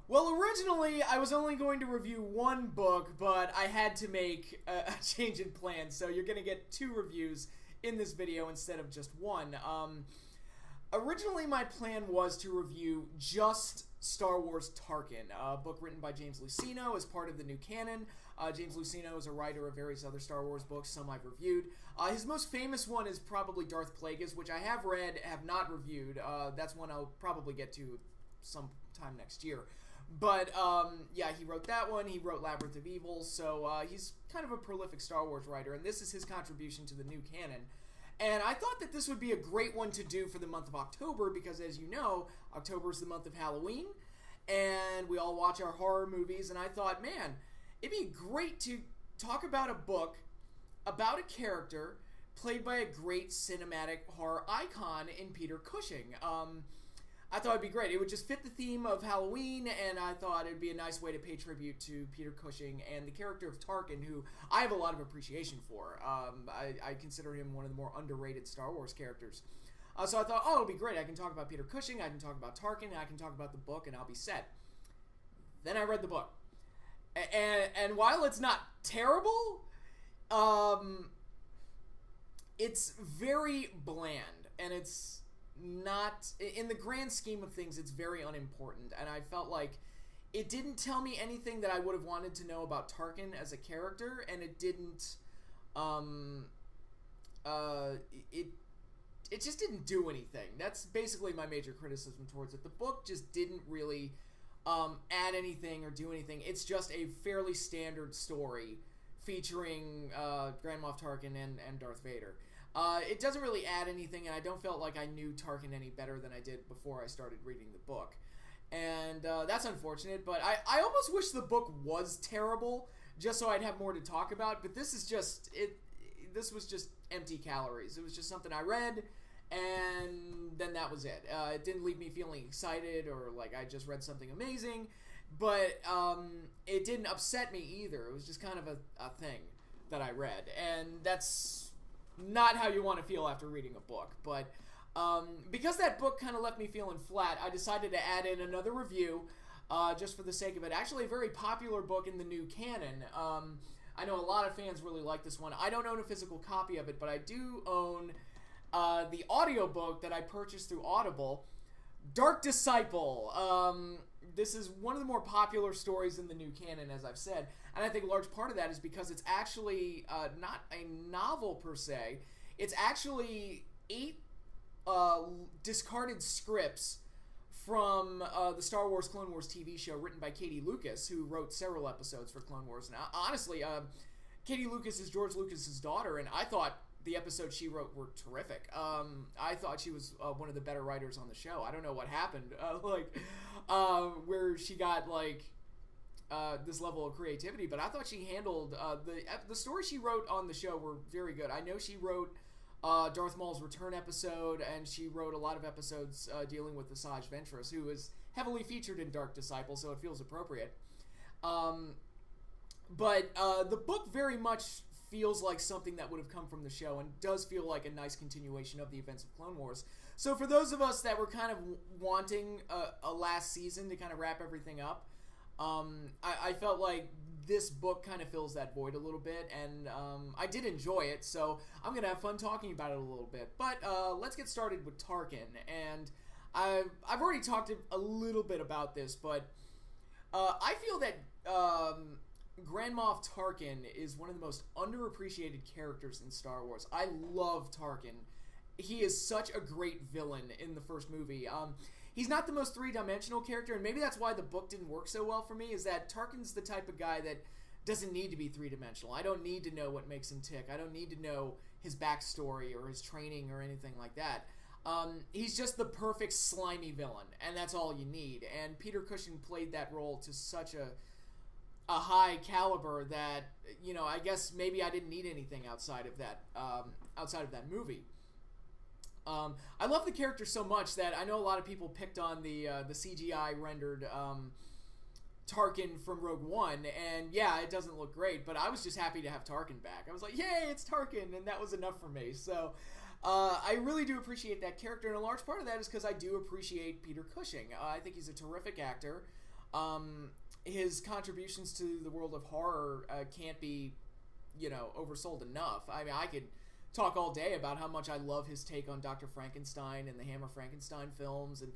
Well, originally I was only going to review one book, but I had to make a change in plans, so you're going to get two reviews in this video instead of just one. Originally my plan was to review just Star Wars Tarkin, a book written by James Luceno as part of the new canon. James Luceno is a writer of various other Star Wars books, some I've reviewed. His most famous one is probably Darth Plagueis, which I have read, have not reviewed. That's one I'll probably get to sometime next year. But, yeah, he wrote that one. He wrote Labyrinth of Evil, so he's kind of a prolific Star Wars writer, and this is his contribution to the new canon. And I thought that this would be a great one to do for the month of October because, as you know, October is the month of Halloween, and we all watch our horror movies, and I thought, man, it'd be great to talk about a book about a character played by a great cinematic horror icon in Peter Cushing. I thought it'd be great. It would just fit the theme of Halloween, and I thought it'd be a nice way to pay tribute to Peter Cushing and the character of Tarkin, who I have a lot of appreciation for. I consider him one of the more underrated Star Wars characters. So I thought, oh, it'll be great. I can talk about Peter Cushing, I can talk about Tarkin, and I can talk about the book, and I'll be set. Then I read the book. And while it's not terrible, it's very bland, and it's not, in the grand scheme of things, it's very unimportant, and I felt like it didn't tell me anything that I would have wanted to know about Tarkin as a character, and it didn't, it just didn't do anything. That's basically my major criticism towards it. The book just didn't really add anything or do anything. It's just a fairly standard story featuring Grand Moff Tarkin and Darth Vader. It doesn't really add anything, and I don't feel like I knew Tarkin any better than I did before I started reading the book. And that's unfortunate, but I almost wish the book was terrible, just so I'd have more to talk about, but this is just, this was just empty calories. It was just something I read, and then that was it. It didn't leave me feeling excited or like I just read something amazing, but it didn't upset me either. It was just kind of a thing that I read, and that's not how you want to feel after reading a book. But because that book kind of left me feeling flat, I decided to add in another review just for the sake of it. Actually, a very popular book in the new canon. I know a lot of fans really like this one. I don't own a physical copy of it, but I do own the audiobook that I purchased through Audible, Dark Disciple. This is one of the more popular stories in the new canon, as I've said, and I think a large part of that is because it's actually not a novel per se. It's actually 8 discarded scripts from the Star Wars Clone Wars TV show written by Katie Lucas, who wrote several episodes for Clone Wars. Now, honestly, Katie Lucas is George Lucas's daughter, and I thought the episodes she wrote were terrific. I thought she was one of the better writers on the show. I don't know what happened, where she got this level of creativity, but I thought she handled the stories she wrote on the show were very good. I know she wrote Darth Maul's return episode, and she wrote a lot of episodes dealing with Asajj Ventress, who is heavily featured in Dark Disciple, so it feels appropriate. But the book very much feels like something that would have come from the show and does feel like a nice continuation of the events of Clone Wars. So for those of us that were kind of wanting a last season to kind of wrap everything up, I felt like this book kind of fills that void a little bit, and I did enjoy it, so I'm going to have fun talking about it a little bit. But let's get started with Tarkin, and I've already talked a little bit about this, but I feel that Grand Moff Tarkin is one of the most underappreciated characters in Star Wars. I love Tarkin. He is such a great villain in the first movie. He's not the most three-dimensional character, and maybe that's why the book didn't work so well for me, is that Tarkin's the type of guy that doesn't need to be three-dimensional. I don't need to know what makes him tick. I don't need to know his backstory or his training or anything like that. He's just the perfect slimy villain, and that's all you need. And Peter Cushing played that role to such a high caliber that, you know, I guess maybe I didn't need anything outside of that movie. I love the character so much that I know a lot of people picked on the CGI rendered Tarkin from Rogue One, and yeah, it doesn't look great, but I was just happy to have Tarkin back. I was like, yay, it's Tarkin, and that was enough for me. So I really do appreciate that character, and a large part of that is because I do appreciate Peter Cushing. I think he's a terrific actor. his contributions to the world of horror can't be, oversold enough. I mean, I could talk all day about how much I love his take on Dr. Frankenstein and the Hammer Frankenstein films, and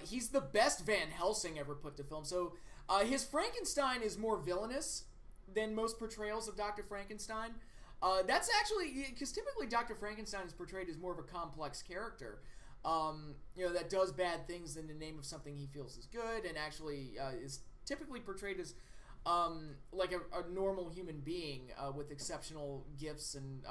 he's the best Van Helsing ever put to film. So his Frankenstein is more villainous than most portrayals of Dr. Frankenstein. That's actually, because typically Dr. Frankenstein is portrayed as more of a complex character, that does bad things in the name of something he feels is good, and actually is typically portrayed as like a normal human being with exceptional gifts and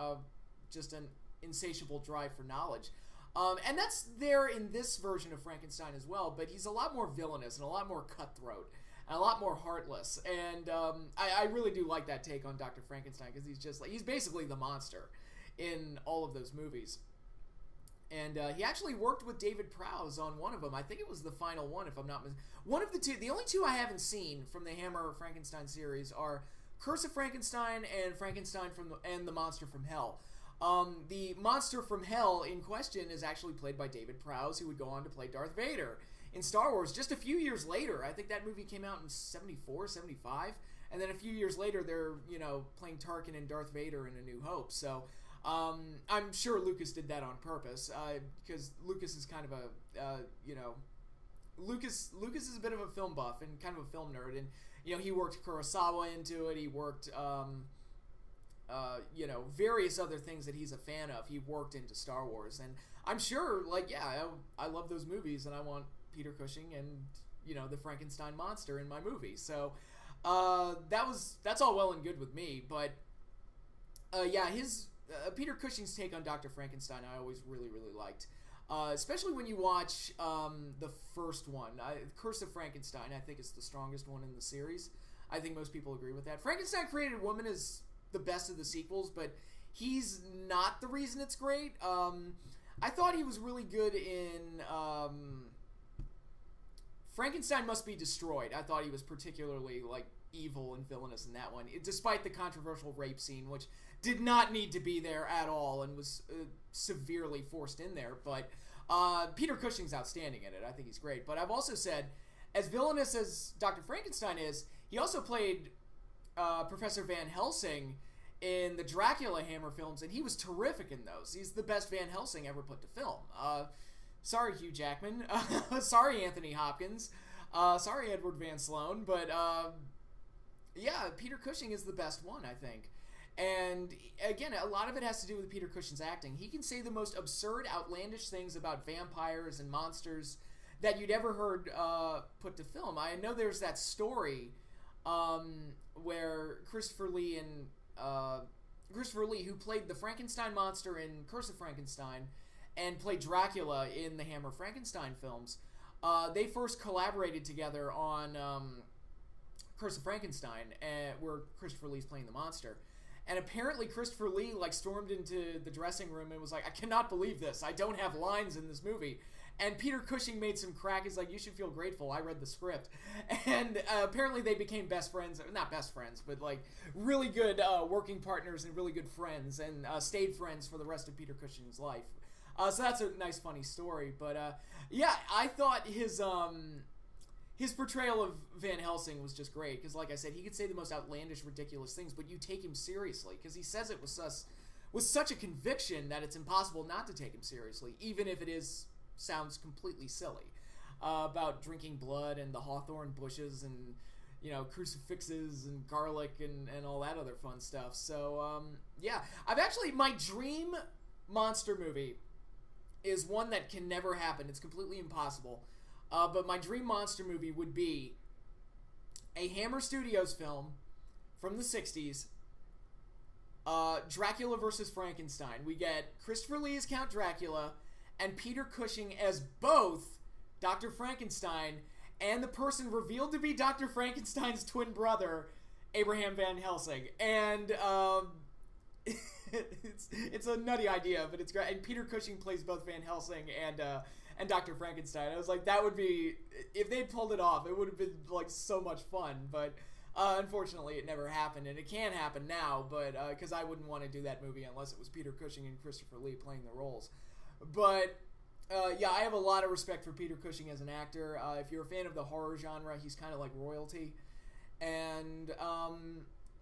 just an insatiable drive for knowledge. And that's there in this version of Frankenstein as well, but he's a lot more villainous and a lot more cutthroat and a lot more heartless. And I really do like that take on Dr. Frankenstein, because he's basically the monster in all of those movies. And he actually worked with David Prowse on one of them. I think it was the final one, if I'm not mistaken. One of the two, the only two I haven't seen from the Hammer Frankenstein series are Curse of Frankenstein and Frankenstein and the Monster from Hell. The Monster from Hell in question is actually played by David Prowse, who would go on to play Darth Vader in Star Wars just a few years later. I think that movie came out in 74, 75. And then a few years later, they're, playing Tarkin and Darth Vader in A New Hope. So I'm sure Lucas did that on purpose, because Lucas is kind of a, Lucas is a bit of a film buff and kind of a film nerd. And, he worked Kurosawa into it. He worked, various other things that he's a fan of. He worked into Star Wars. And I'm sure, I love those movies, and I want Peter Cushing and, the Frankenstein monster in my movie. So that's all well and good with me. But, his... Peter Cushing's take on Dr. Frankenstein I always really, really liked. Especially when you watch the first one. Curse of Frankenstein, I think, is the strongest one in the series. I think most people agree with that. Frankenstein Created Woman is the best of the sequels, but he's not the reason it's great. I thought he was really good in Frankenstein Must Be Destroyed. I thought he was particularly, evil and villainous in that one, despite the controversial rape scene, which did not need to be there at all and was severely forced in there. But Peter Cushing's outstanding in it. I think he's great. But I've also said, as villainous as Dr. Frankenstein is, he also played Professor Van Helsing in the Dracula Hammer films, and he was terrific in those. He's the best Van Helsing ever put to film. Sorry, Hugh Jackman. Sorry, Anthony Hopkins. Sorry, Edward Van Sloan. But Peter Cushing is the best one, I think. And again, a lot of it has to do with Peter Cushing's acting. He can say the most absurd, outlandish things about vampires and monsters that you'd ever heard put to film. I know there's that story where Christopher Lee, who played the Frankenstein monster in Curse of Frankenstein and played Dracula in the Hammer Frankenstein films, they first collaborated together on Curse of Frankenstein, where Christopher Lee's playing the monster. And apparently Christopher Lee stormed into the dressing room and was like, I cannot believe this. I don't have lines in this movie. And Peter Cushing made some crack. He's like, you should feel grateful. I read the script. And apparently they became best friends. Not best friends, but really good working partners and really good friends, and stayed friends for the rest of Peter Cushing's life. So that's a nice, funny story. But I thought his portrayal of Van Helsing was just great, because like I said, he could say the most outlandish, ridiculous things, but you take him seriously, because he says it with such a conviction that it's impossible not to take him seriously, even if it sounds completely silly, about drinking blood and the hawthorn bushes and, crucifixes and garlic and all that other fun stuff. So, my dream monster movie is one that can never happen. It's completely impossible. But my dream monster movie would be a Hammer Studios film from the 60s, Dracula versus Frankenstein. We get Christopher Lee as Count Dracula and Peter Cushing as both Dr. Frankenstein and the person revealed to be Dr. Frankenstein's twin brother, Abraham Van Helsing. And it's a nutty idea, but it's great. And Peter Cushing plays both Van Helsing and Dr. Frankenstein. I was like, that would be, if they pulled it off, it would have been so much fun. But unfortunately, it never happened, and it can happen now. But because I wouldn't want to do that movie unless it was Peter Cushing and Christopher Lee playing the roles. But Yeah, I have a lot of respect for Peter Cushing as an actor. If you're a fan of the horror genre, he's kind of like royalty. And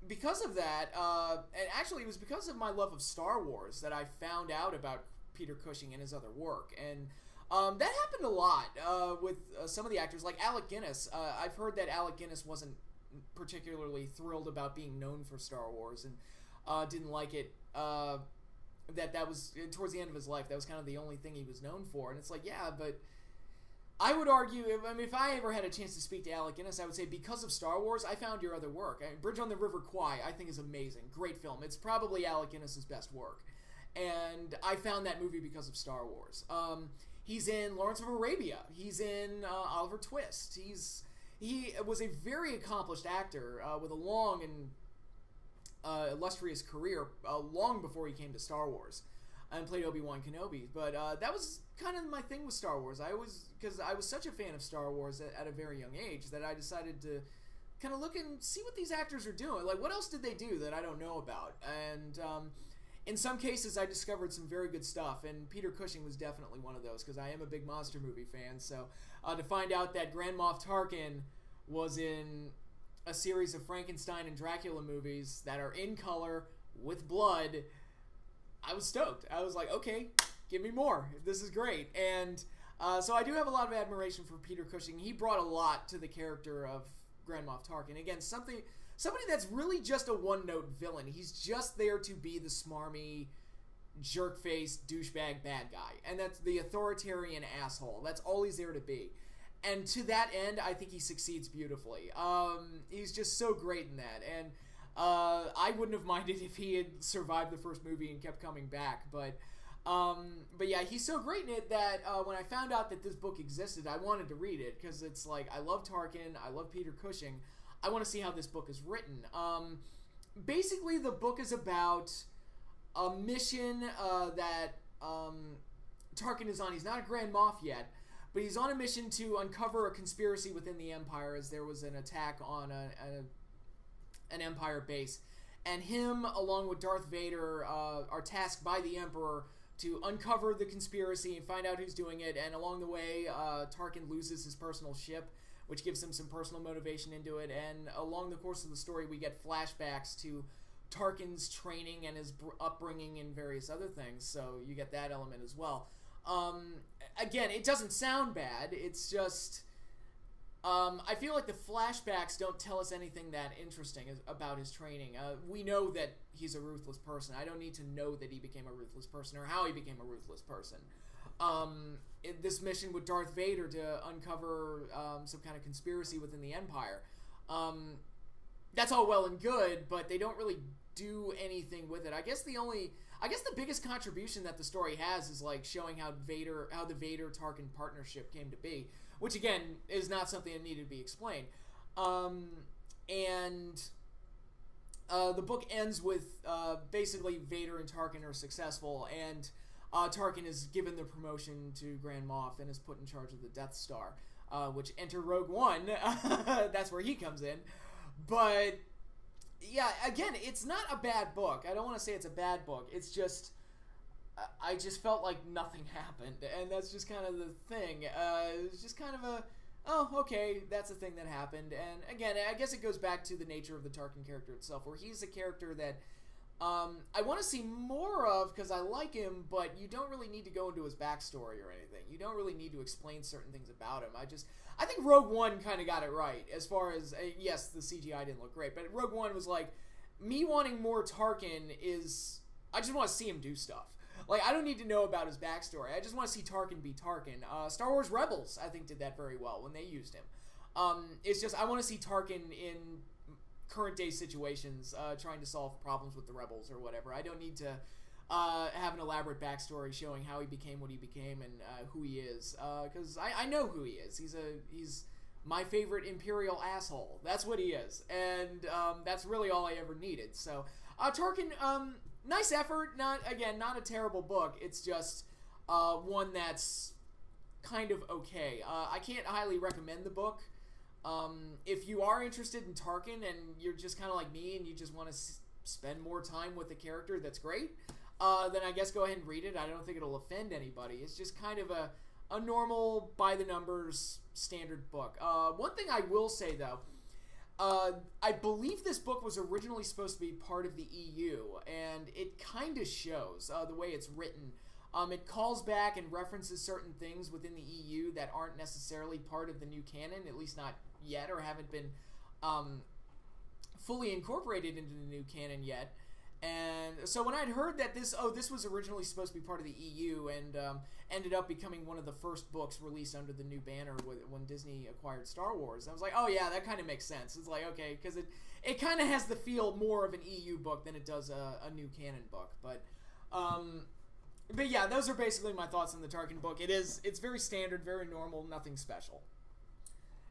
because of that, and actually it was because of my love of Star Wars that I found out about Peter Cushing and his other work. And that happened a lot with some of the actors, like Alec Guinness. I've heard that Alec Guinness wasn't particularly thrilled about being known for Star Wars and didn't like it. That was towards the end of his life. That was kind of the only thing he was known for. And it's like, yeah, but I would argue, if I ever had a chance to speak to Alec Guinness, I would say because of Star Wars, I found your other work. Bridge on the River Kwai, I think is amazing. Great film. It's probably Alec Guinness's best work. And I found that movie because of Star Wars. He's in Lawrence of Arabia. He's in Oliver Twist. He was a very accomplished actor with a long and illustrious career long before he came to Star Wars and played Obi-Wan Kenobi. But that was kind of my thing with Star Wars. Because I was such a fan of Star Wars at a very young age that I decided to kind of look and see what these actors are doing. Like, what else did they do that I don't know about? And in some cases, I discovered some very good stuff, and Peter Cushing was definitely one of those, because I am a big monster movie fan. So to find out that Grand Moff Tarkin was in a series of Frankenstein and Dracula movies that are in color with blood, I was stoked. I was like, okay, give me more. This is great. And so I do have a lot of admiration for Peter Cushing. He brought a lot to the character of Grand Moff Tarkin. Again, somebody that's really just a one-note villain. He's just there to be the smarmy, jerk-face, douchebag bad guy. And that's the authoritarian asshole. That's all he's there to be. And to that end, I think he succeeds beautifully. He's just so great in that. And I wouldn't have minded if he had survived the first movie and kept coming back. But yeah, he's so great in it that when I found out that this book existed, I wanted to read it. Because it's like, I love Tarkin, I love Peter Cushing. I want to see how this book is written. Basically, the book is about a mission that Tarkin is on. He's not a Grand Moff yet, but he's on a mission to uncover a conspiracy within the Empire, as there was an attack on an Empire base. And him, along with Darth Vader, are tasked by the Emperor to uncover the conspiracy and find out who's doing it. And along the way, Tarkin loses his personal ship, which gives him some personal motivation into it. And along the course of the story, we get flashbacks to Tarkin's training and his upbringing and various other things. So you get that element as well. Again, it doesn't sound bad. It's just, I feel like the flashbacks don't tell us anything that interesting about his training. We know that he's a ruthless person. I don't need to know that he became a ruthless person or how he became a ruthless person. This mission with Darth Vader to uncover some kind of conspiracy within the Empire. That's all well and good, but they don't really do anything with it. I guess the biggest contribution that the story has is like showing how the Vader-Tarkin partnership came to be, which again is not something that needed to be explained. And the book ends with basically Vader and Tarkin are successful, and Tarkin is given the promotion to Grand Moff and is put in charge of the Death Star, which enter Rogue One. That's where he comes in. But yeah, again, it's not a bad book. I don't want to say it's a bad book. It's just, I just felt like nothing happened, and that's just kind of the thing. It's just kind of a, oh, okay, that's a thing that happened. And again, I guess it goes back to the nature of the Tarkin character itself, where he's a character that I want to see more of because I like him, but you don't really need to go into his backstory or anything. You don't really need to explain certain things about him. I think Rogue One kind of got it right as far as, yes, the CGI didn't look great, but Rogue One was like, me wanting more Tarkin is, I just want to see him do stuff. Like, I don't need to know about his backstory. I just want to see Tarkin be Tarkin. Star Wars Rebels, I think, did that very well when they used him. It's just, I want to see Tarkin in current day situations, trying to solve problems with the rebels or whatever. I don't need to have an elaborate backstory showing how he became what he became and who he is, because I know who he is. He's my favorite Imperial asshole. That's what he is, and that's really all I ever needed. So Tarkin, nice effort. Not a terrible book. It's just one that's kind of okay. I can't highly recommend the book. If you are interested in Tarkin and you're just kind of like me and you just want to spend more time with the character, that's great. then I guess go ahead and read it. I don't think it'll offend anybody. It's just kind of a normal, by-the-numbers, standard book. One thing I will say, though, I believe this book was originally supposed to be part of the EU, and it kind of shows the way it's written. It calls back and references certain things within the EU that aren't necessarily part of the new canon, at least not yet, or haven't been fully incorporated into the new canon yet. And so when I'd heard that this was originally supposed to be part of the EU and ended up becoming one of the first books released under the new banner when Disney acquired Star Wars, I was like, oh yeah, that kind of makes sense. It's like, okay, because it kind of has the feel more of an EU book than it does a new canon book. But yeah, those are basically my thoughts on the Tarkin book. It's very standard, very normal, nothing special.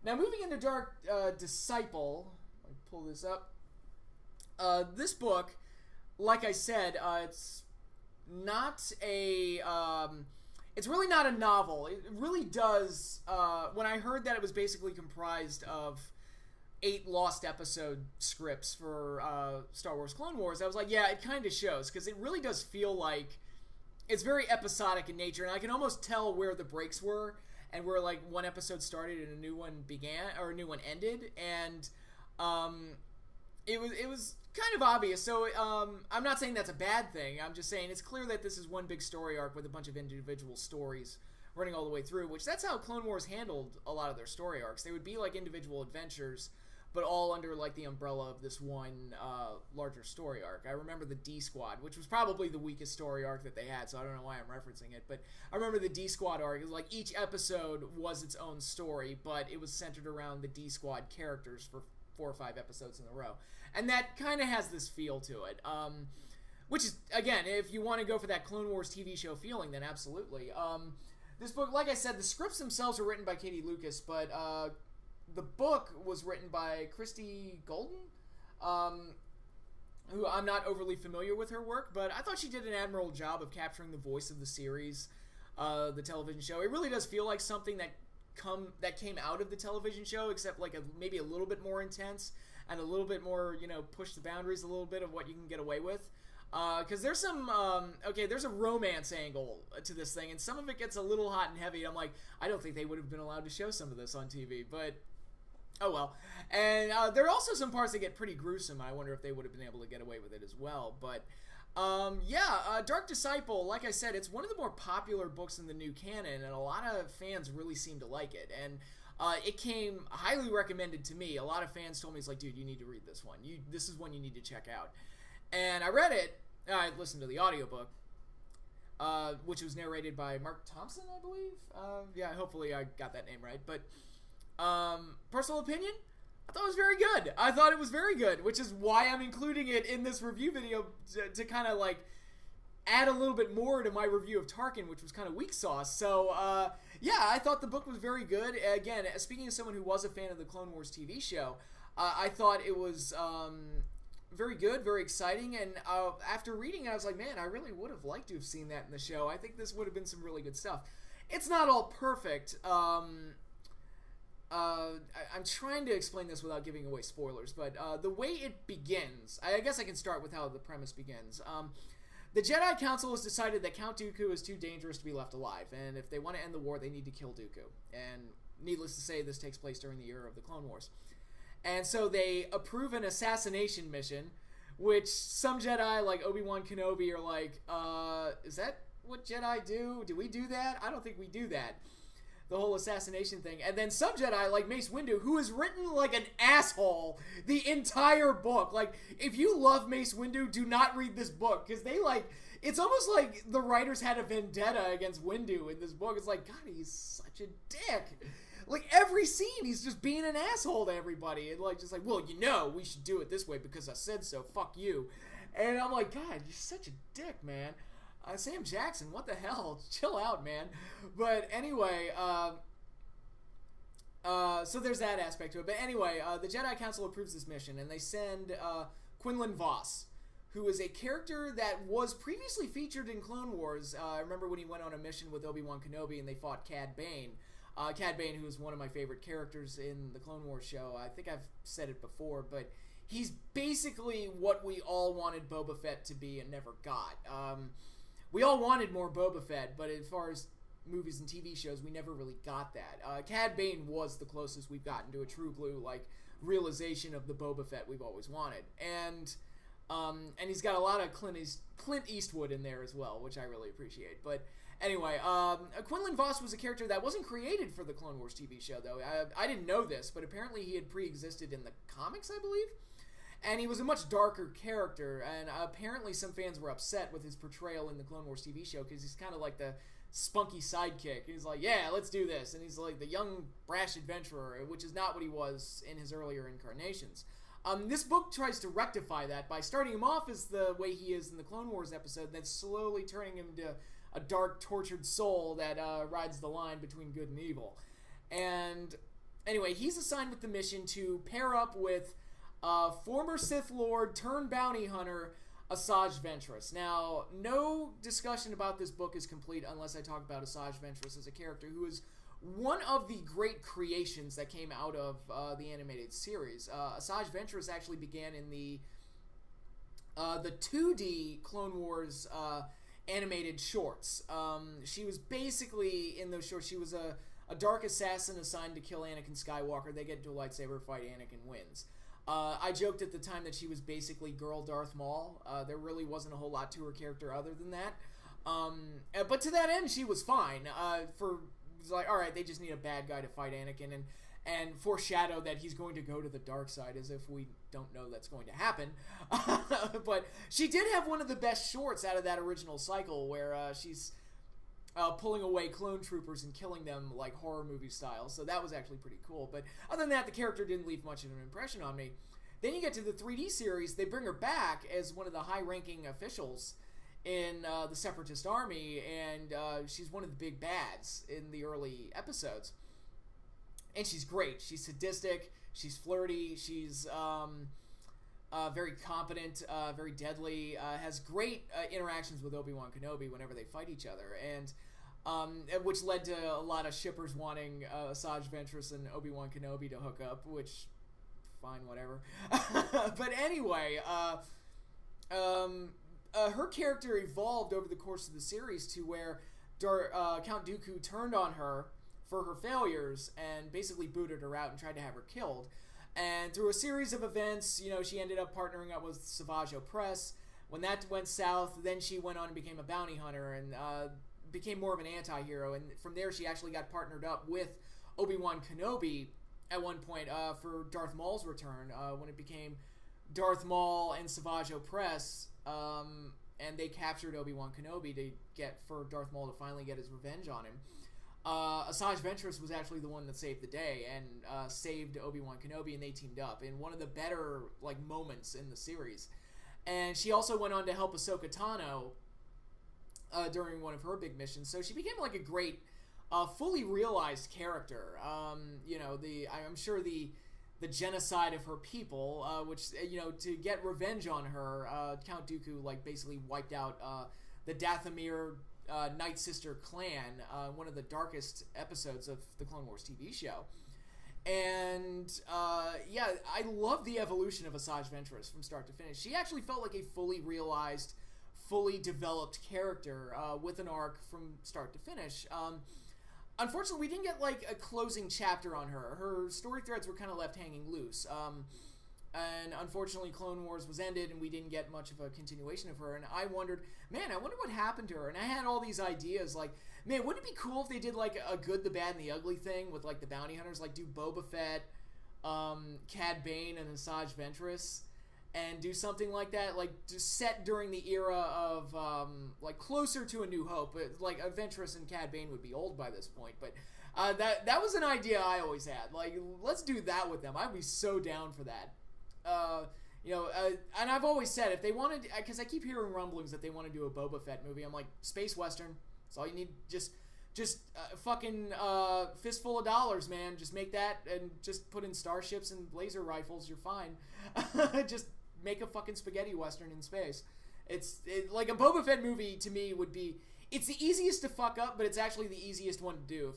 Now moving into Dark Disciple, let me pull this up. This book, like I said, it's not a... it's really not a novel. It really does... when I heard that it was basically comprised of 8 lost episode scripts for Star Wars Clone Wars, I was like, yeah, it kind of shows, because it really does feel like it's very episodic in nature, and I can almost tell where the breaks were, and where, like, one episode started and a new one began, or a new one ended, and it was kind of obvious. So I'm not saying that's a bad thing. I'm just saying it's clear that this is one big story arc with a bunch of individual stories running all the way through, which that's how Clone Wars handled a lot of their story arcs. They would be like individual adventures, but all under like the umbrella of this one larger story arc. I remember the D Squad, which was probably the weakest story arc that they had, so I don't know why I'm referencing it, but I remember the D Squad arc. It was like each episode was its own story, but it was centered around the D Squad characters for 4 or 5 episodes in a row. And that kind of has this feel to it. Which is, again, if you want to go for that Clone Wars TV show feeling, then absolutely. This book, like I said, the scripts themselves are written by Katie Lucas, but the book was written by Christy Golden, who I'm not overly familiar with her work, but I thought she did an admirable job of capturing the voice of the series, the television show. It really does feel like something that came out of the television show, except like maybe a little bit more intense and a little bit more, push the boundaries a little bit of what you can get away with. Because there's some, there's a romance angle to this thing, and some of it gets a little hot and heavy. I'm like, I don't think they would have been allowed to show some of this on TV, but oh well. And there are also some parts that get pretty gruesome. I wonder if they would have been able to get away with it as well. But Dark Disciple, like I said, it's one of the more popular books in the new canon, and a lot of fans really seem to like it. And it came highly recommended to me. A lot of fans told me, it's like, dude, you need to read this one. This is one you need to check out. And I read it. I listened to the audiobook, which was narrated by Mark Thompson, I believe. Hopefully I got that name right. But personal opinion, I thought it was very good. I thought it was very good, which is why I'm including it in this review video to kind of like add a little bit more to my review of Tarkin, which was kind of weak sauce. So, I thought the book was very good. Again, speaking as someone who was a fan of the Clone Wars TV show, I thought it was very good, very exciting, and after reading it, I was like, man, I really would have liked to have seen that in the show. I think this would have been some really good stuff. It's not all perfect. I'm trying to explain this without giving away spoilers, but the way it begins, I guess I can start with how the premise begins. The Jedi Council has decided that Count Dooku is too dangerous to be left alive, and if they want to end the war, they need to kill Dooku. And needless to say, this takes place during the era of the Clone Wars. And so they approve an assassination mission, which some Jedi, like Obi-Wan Kenobi, are like, is that what Jedi do? Do we do that? I don't think we do that. The whole assassination thing. And then some Jedi, like Mace Windu, who is written like an asshole the entire book. Like, if you love Mace Windu, do not read this book, because they, like, it's almost like the writers had a vendetta against Windu in this book. It's like, God, he's such a dick. Like, every scene, he's just being an asshole to everybody. And, like, just like, well, we should do it this way because I said so. Fuck you. And I'm like, God, you're such a dick, man. Sam Jackson, what the hell? Chill out, man. But anyway, so there's that aspect to it. But anyway, the Jedi Council approves this mission, and they send Quinlan Voss, who is a character that was previously featured in Clone Wars. I remember when he went on a mission with Obi-Wan Kenobi, and they fought Cad Bane. Cad Bane, who is one of my favorite characters in the Clone Wars show. I think I've said it before, but he's basically what we all wanted Boba Fett to be and never got. We all wanted more Boba Fett, but as far as movies and TV shows, we never really got that. Cad Bane was the closest we've gotten to a true blue, like, realization of the Boba Fett we've always wanted. And he's got a lot of Clint Eastwood in there as well, which I really appreciate. But anyway, Quinlan Vos was a character that wasn't created for the Clone Wars TV show, though. I didn't know this, but apparently he had pre-existed in the comics, I believe. And he was a much darker character, and apparently some fans were upset with his portrayal in the Clone Wars TV show, because he's kind of like the spunky sidekick. He's like, yeah, let's do this. And he's like the young, brash adventurer, which is not what he was in his earlier incarnations. This book tries to rectify that by starting him off as the way he is in the Clone Wars episode, then slowly turning him into a dark, tortured soul that rides the line between good and evil. And anyway, he's assigned with the mission to pair up with former Sith Lord turned bounty hunter Asajj Ventress. Now, no discussion about this book is complete unless I talk about Asajj Ventress as a character who is one of the great creations that came out of the animated series. Asajj Ventress actually began in the 2D Clone Wars animated shorts. She was basically, in those shorts, she was a dark assassin assigned to kill Anakin Skywalker. They get into a lightsaber fight, Anakin wins. I joked at the time that she was basically girl Darth Maul. There really wasn't a whole lot to her character other than that. But to that end, she was fine. It's like, all right, they just need a bad guy to fight Anakin and foreshadow that he's going to go to the dark side, as if we don't know that's going to happen. But she did have one of the best shorts out of that original cycle, where she's pulling away clone troopers and killing them like horror movie style. So that was actually pretty cool. But other than that, the character didn't leave much of an impression on me. Then you get to the 3D series. They bring her back as one of the high-ranking officials in the Separatist Army, and she's one of the big bads in the early episodes. And she's great. She's sadistic. She's flirty. She's very competent, very deadly. Has great interactions with Obi-Wan Kenobi whenever they fight each other, and which led to a lot of shippers wanting Asajj Ventress and Obi-Wan Kenobi to hook up, which, fine, whatever. But anyway, her character evolved over the course of the series to where Count Dooku turned on her for her failures and basically booted her out and tried to have her killed. And through a series of events, she ended up partnering up with Savage Opress. When that went south, then she went on and became a bounty hunter and became more of an anti-hero. And from there, she actually got partnered up with Obi-Wan Kenobi at one point for Darth Maul's return, when it became Darth Maul and Savage Opress, and they captured Obi-Wan Kenobi for Darth Maul to finally get his revenge on him. Asajj Ventress was actually the one that saved the day and saved Obi-Wan Kenobi, and they teamed up in one of the better moments in the series. And she also went on to help Ahsoka Tano during one of her big missions. So she became a great, fully realized character. I'm sure the genocide of her people, which to get revenge on her, Count Dooku basically wiped out the Dathomir Night Sister clan, one of the darkest episodes of the Clone Wars TV show. And I love the evolution of Asajj Ventress from start to finish. She actually felt like a fully realized, fully developed character with an arc from start to finish. Unfortunately, we didn't get a closing chapter on her. Her story threads were kind of left hanging loose. And unfortunately, Clone Wars was ended, and we didn't get much of a continuation of her. And I wondered, I wonder what happened to her. And I had all these ideas, wouldn't it be cool if they did a good, the bad, and the ugly thing with the bounty hunters, do Boba Fett, Cad Bane, and Asajj Ventress, and do something like that, just set during the era of closer to A New Hope. But Ventress and Cad Bane would be old by this point, but that was an idea I always had. Let's do that with them. I'd be so down for that. And I've always said if they wanted, because I keep hearing rumblings that they want to do a Boba Fett movie. I'm like, space western. That's all you need. Just fucking fistful of dollars, man. Just make that and just put in starships and laser rifles. You're fine. Just make a fucking spaghetti western in space. It's a Boba Fett movie to me would be. It's the easiest to fuck up, but it's actually the easiest one to do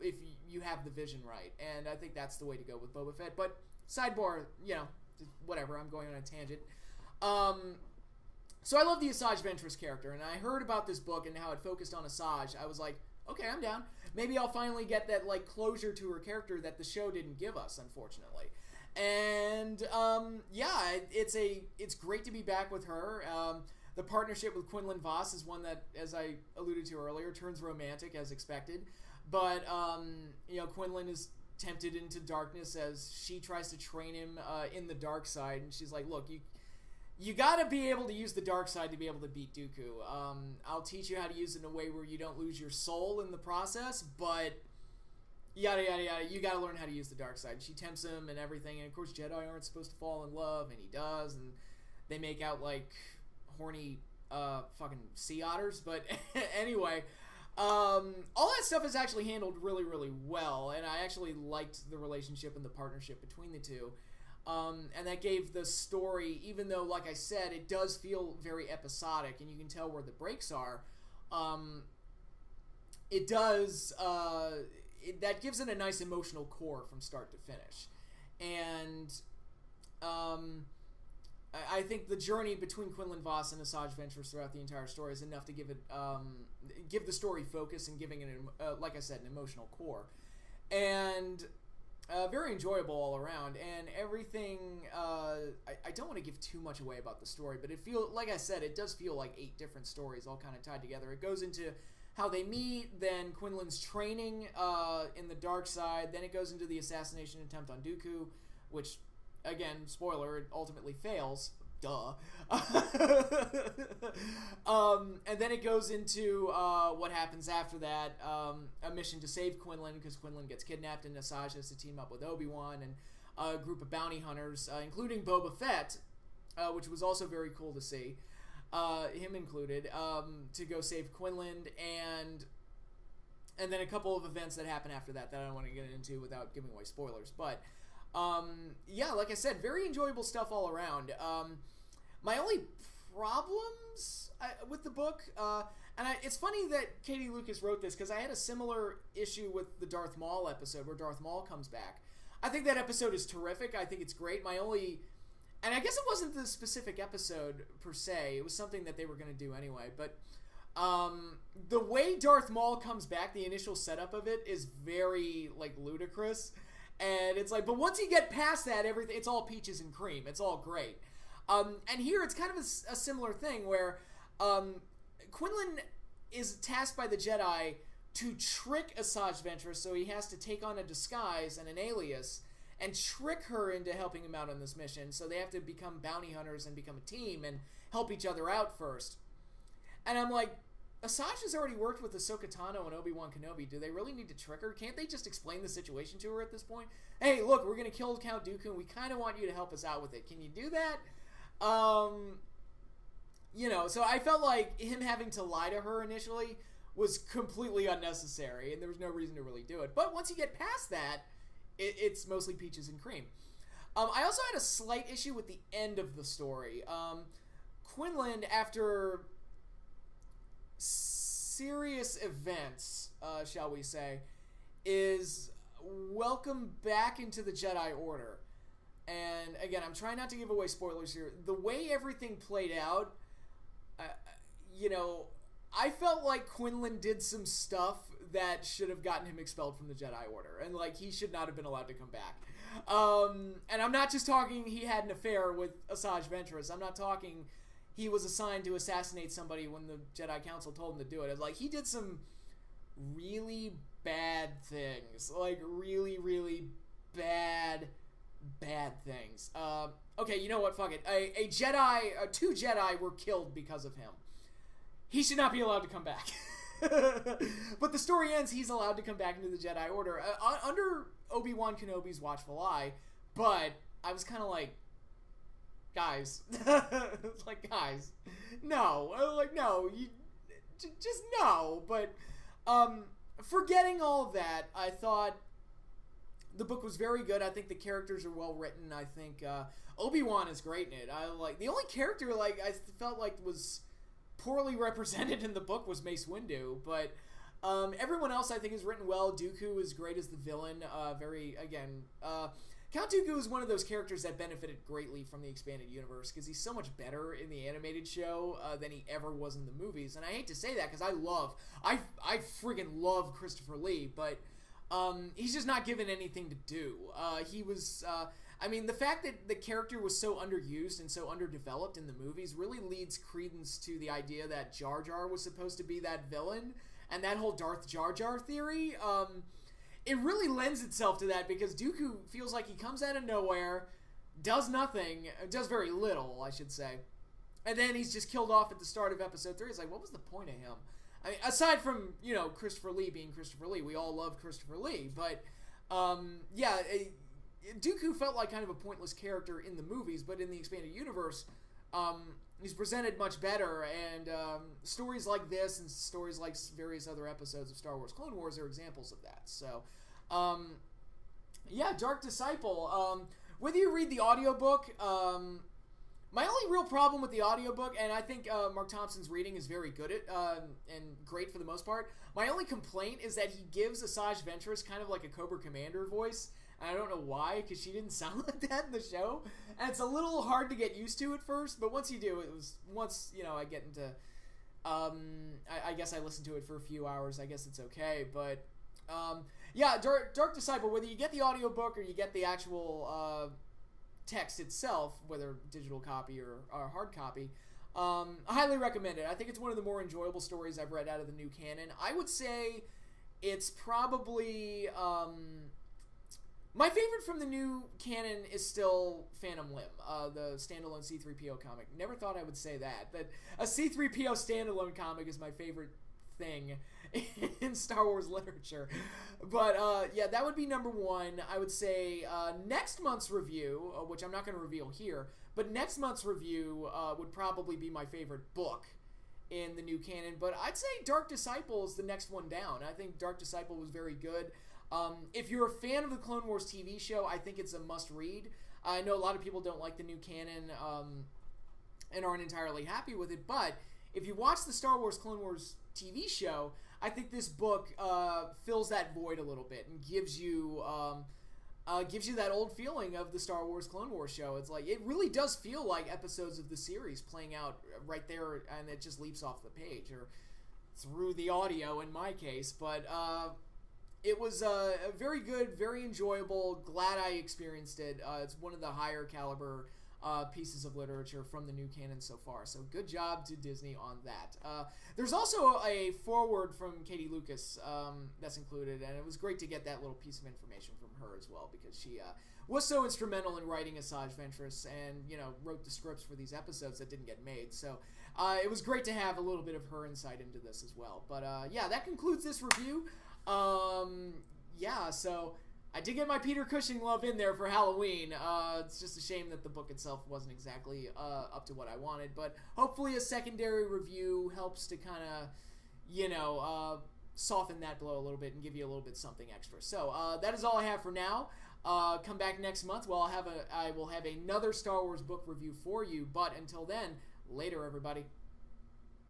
if you have the vision right. And I think that's the way to go with Boba Fett. But sidebar, whatever, I'm going on a tangent. So I love the Asajj Ventress character, and I heard about this book and how it focused on Asajj. I was like, okay, I'm down. Maybe I'll finally get that like closure to her character that the show didn't give us, unfortunately. And yeah, it's great to be back with her. The partnership with Quinlan Vos is one that, as I alluded to earlier, turns romantic as expected. But you know, Quinlan is tempted into darkness as she tries to train him in the dark side, and she's like, "Look, you gotta be able to use the dark side to be able to beat Dooku. I'll teach you how to use it in a way where you don't lose your soul in the process, but yada yada yada. You gotta learn how to use the dark side." She tempts him and everything, and of course Jedi aren't supposed to fall in love, and he does, and they make out like horny fucking sea otters. But anyway, all that stuff is actually handled really, really well, and I actually liked the relationship and the partnership between the two. And that gave the story, even though, like I said, it does feel very episodic, and you can tell where the breaks are, it does, that gives it a nice emotional core from start to finish. And I think the journey between Quinlan Vos and Asajj Ventress throughout the entire story is enough to give it, give the story focus and giving it, like I said, an emotional core. And very enjoyable all around, and everything. I don't want to give too much away about the story, but like I said, it does feel like 8 different stories all kind of tied together. It goes into how they meet, then Quinlan's training in the dark side, then it goes into the assassination attempt on Dooku, which, again, spoiler, it ultimately fails. Duh. And then it goes into what happens after that, a mission to save Quinlan, because Quinlan gets kidnapped, and Asajj has to team up with Obi-Wan and a group of bounty hunters, including Boba Fett, which was also very cool to see, him included, to go save Quinlan, and then a couple of events that happen after that I don't want to get into without giving away spoilers. But yeah, like I said, very enjoyable stuff all around. My only problems with the book, it's funny that Katie Lucas wrote this, because I had a similar issue with the Darth Maul episode where Darth Maul comes back. I think that episode is terrific. I think it's great. And I guess it wasn't the specific episode per se. It was something that they were going to do anyway. But the way Darth Maul comes back, the initial setup of it is very like ludicrous. And it's like, but once you get past that, everything, it's all peaches and cream. It's all great. And here it's kind of a similar thing where Quinlan is tasked by the Jedi to trick Asajj Ventress, so he has to take on a disguise and an alias and trick her into helping him out on this mission. So they have to become bounty hunters and become a team and help each other out first. And I'm like, Asajj has already worked with Ahsoka Tano and Obi-Wan Kenobi. Do they really need to trick her? Can't they just explain the situation to her at this point? Hey, look, we're going to kill Count Dooku, and we kind of want you to help us out with it. Can you do that? You know, so I felt like him having to lie to her initially was completely unnecessary, and there was no reason to really do it. But once you get past that, it's mostly peaches and cream. I also had a slight issue with the end of the story. Quinlan, after serious events, shall we say, is welcomed back into the Jedi Order. And again, I'm trying not to give away spoilers here. The way everything played out, you know, I felt like Quinlan did some stuff that should have gotten him expelled from the Jedi Order, and like he should not have been allowed to come back. And I'm not just talking he had an affair with Asajj Ventress. I'm not talking he was assigned to assassinate somebody when the Jedi Council told him to do it. It's like he did some really bad things, like really, really bad things. Okay, you know what? Fuck it. A Jedi, 2 Jedi were killed because of him. He should not be allowed to come back. But the story ends, he's allowed to come back into the Jedi Order under Obi-Wan Kenobi's watchful eye. But I was kind of like, guys, like, guys, no, like, no, you just no. But forgetting all of that, I thought the book was very good. I think the characters are well written. I think Obi-Wan is great in it. I like the only character like I felt like was poorly represented in the book was Mace Windu, but everyone else I think is written well. Dooku is great as the villain. Count Dooku is one of those characters that benefited greatly from the expanded universe because he's so much better in the animated show than he ever was in the movies. And I hate to say that because I friggin' love Christopher Lee, but he's just not given anything to do. The fact that the character was so underused and so underdeveloped in the movies really leads credence to the idea that Jar Jar was supposed to be that villain, and that whole Darth Jar Jar theory. It really lends itself to that because Dooku feels like he comes out of nowhere, does nothing, does very little, I should say, and then he's just killed off at the start of Episode 3. It's like, what was the point of him? I mean, aside from, Christopher Lee being Christopher Lee, we all love Christopher Lee, but, Dooku felt like kind of a pointless character in the movies, but in the expanded universe, he's presented much better, and stories like this and stories like various other episodes of Star Wars Clone Wars are examples of that. So, Dark Disciple. Whether you read the audiobook, my only real problem with the audiobook, and I think Mark Thompson's reading is very good at and great for the most part, my only complaint is that he gives Asajj Ventress kind of like a Cobra Commander voice. I don't know why, because she didn't sound like that in the show. And it's a little hard to get used to at first, but once you do, I get into... I guess I listened to it for a few hours. I guess it's okay, but... Dark Disciple, whether you get the audiobook or you get the actual text itself, whether digital copy or hard copy, I highly recommend it. I think it's one of the more enjoyable stories I've read out of the new canon. I would say it's probably... my favorite from the new canon is still Phantom Limb, the standalone C-3PO comic. Never thought I would say that, but a C-3PO standalone comic is my favorite thing in Star Wars literature. But, that would be number one. I would say next month's review, which I'm not going to reveal here, but next month's review would probably be my favorite book in the new canon. But I'd say Dark Disciple is the next one down. I think Dark Disciple was very good. If you're a fan of the Clone Wars TV show, I think it's a must-read. I know a lot of people don't like the new canon and aren't entirely happy with it, but if you watch the Star Wars Clone Wars TV show, I think this book fills that void a little bit and gives you that old feeling of the Star Wars Clone Wars show. It's like, it really does feel like episodes of the series playing out right there, and it just leaps off the page, or through the audio in my case, but... it was a very good, very enjoyable. Glad I experienced it. It's one of the higher caliber pieces of literature from the new canon so far. So good job to Disney on that. There's also a foreword from Katie Lucas that's included, and it was great to get that little piece of information from her as well, because she was so instrumental in writing Asajj Ventress and, wrote the scripts for these episodes that didn't get made. So it was great to have a little bit of her insight into this as well. But that concludes this review. So I did get my Peter Cushing love in there for Halloween. It's just a shame that the book itself wasn't exactly up to what I wanted, but hopefully a secondary review helps to kind of, soften that blow a little bit and give you a little bit something extra. So that is all I have for now. Come back next month. Well, I will have another Star Wars book review for you, but until then, later, everybody.